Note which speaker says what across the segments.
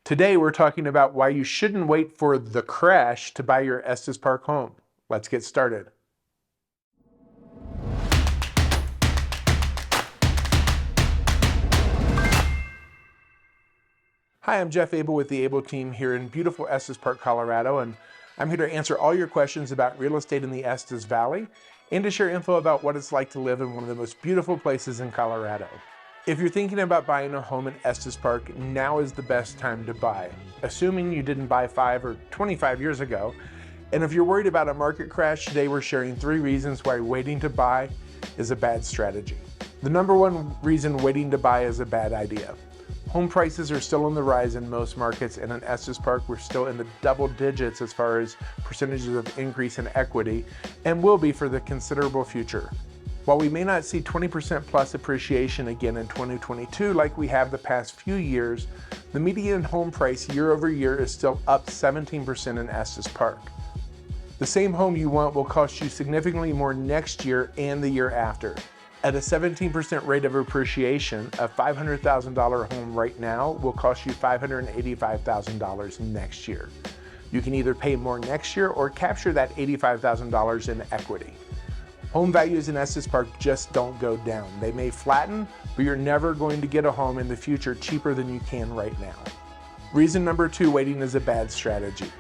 Speaker 1: Today we're talking about why you shouldn't wait for the crash to buy your Estes Park home. Let's get started. Hi, I'm Jeff Abel with the Abel team here in beautiful Estes Park, Colorado, and I'm here to answer all your questions about real estate in the Estes Valley and to share info about what it's like to live in one of the most beautiful places in Colorado. If you're thinking about buying a home in Estes Park, now is the best time to buy, assuming you didn't buy 5 or 25 years ago. And if you're worried about a market crash, today we're sharing 3 reasons why waiting to buy is a bad strategy. The number one reason waiting to buy is a bad idea. Home prices are still on the rise in most markets, and in Estes Park, we're still in the double digits as far as percentages of increase in equity, and will be for the considerable future. While we may not see 20% plus appreciation again in 2022 like we have the past few years, the median home price year over year is still up 17% in Estes Park. The same home you want will cost you significantly more next year and the year after. At a 17% rate of appreciation, a $500,000 home right now will cost you $585,000 next year. You can either pay more next year or capture that $85,000 in equity. Home values in Estes Park just don't go down. They may flatten, but you're never going to get a home in the future cheaper than you can right now. Reason number 2, waiting is a bad strategy.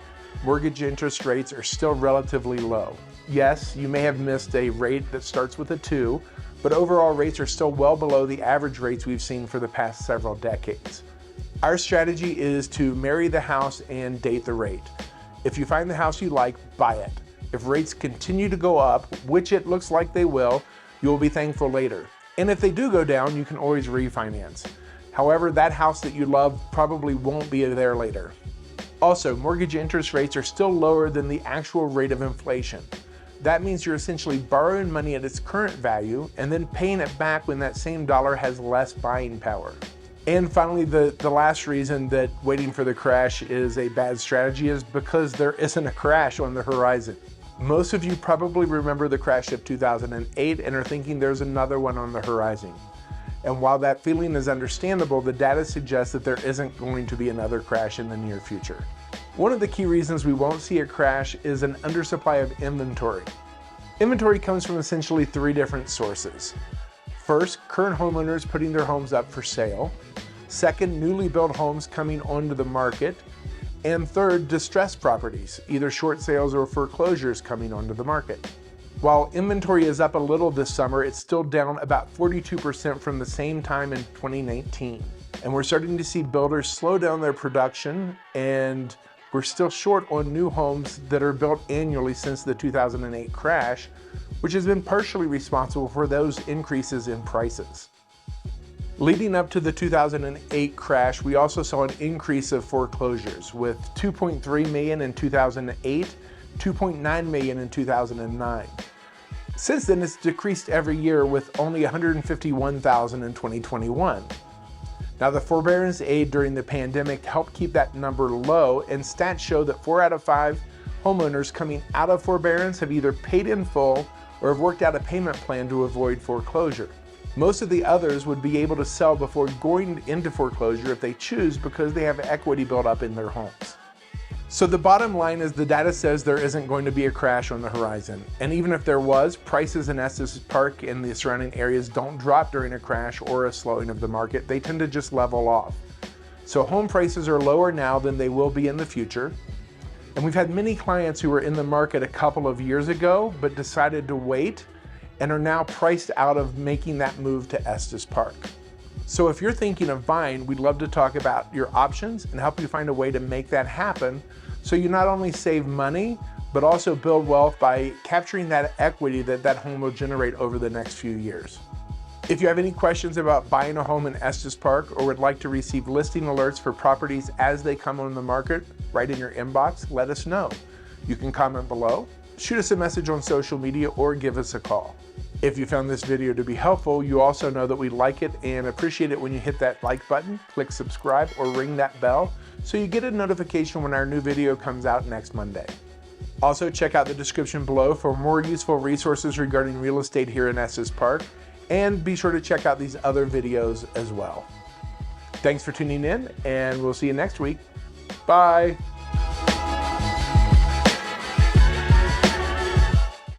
Speaker 1: Mortgage interest rates are still relatively low. Yes, you may have missed a rate that starts with a 2, but overall rates are still well below the average rates we've seen for the past several decades. Our strategy is to marry the house and date the rate. If you find the house you like, buy it. If rates continue to go up, which it looks like they will, you will be thankful later. And if they do go down, you can always refinance. However, that house that you love probably won't be there later. Also, mortgage interest rates are still lower than the actual rate of inflation. That means you're essentially borrowing money at its current value and then paying it back when that same dollar has less buying power. And finally, the last reason that waiting for the crash is a bad strategy is because there isn't a crash on the horizon. Most of you probably remember the crash of 2008 and are thinking there's another one on the horizon. And while that feeling is understandable, the data suggests that there isn't going to be another crash in the near future. One of the key reasons we won't see a crash is an undersupply of inventory. Inventory comes from essentially 3 different sources. First, current homeowners putting their homes up for sale. Second, newly built homes coming onto the market. And third, distressed properties, either short sales or foreclosures coming onto the market. While inventory is up a little this summer, it's still down about 42% from the same time in 2019. And we're starting to see builders slow down their production, and we're still short on new homes that are built annually since the 2008 crash, which has been partially responsible for those increases in prices. Leading up to the 2008 crash, we also saw an increase of foreclosures with 2.3 million in 2008, 2.9 million in 2009. Since then, it's decreased every year with only 151,000 in 2021. Now, the forbearance aid during the pandemic helped keep that number low, and stats show that 4 out of 5 homeowners coming out of forbearance have either paid in full or have worked out a payment plan to avoid foreclosure. Most of the others would be able to sell before going into foreclosure if they choose because they have equity built up in their homes. So the bottom line is the data says there isn't going to be a crash on the horizon. And even if there was, prices in Estes Park and the surrounding areas don't drop during a crash or a slowing of the market. They tend to just level off. So home prices are lower now than they will be in the future. And we've had many clients who were in the market a couple of years ago, but decided to wait and are now priced out of making that move to Estes Park. So if you're thinking of buying, we'd love to talk about your options and help you find a way to make that happen so you not only save money, but also build wealth by capturing that equity that home will generate over the next few years. If you have any questions about buying a home in Estes Park or would like to receive listing alerts for properties as they come on the market right in your inbox, let us know. You can comment below, shoot us a message on social media, or give us a call. If you found this video to be helpful, you also know that we like it and appreciate it when you hit that like button, click subscribe, or ring that bell so you get a notification when our new video comes out next Monday. Also, check out the description below for more useful resources regarding real estate here in Estes Park, and be sure to check out these other videos as well. Thanks for tuning in, and we'll see you next week. Bye.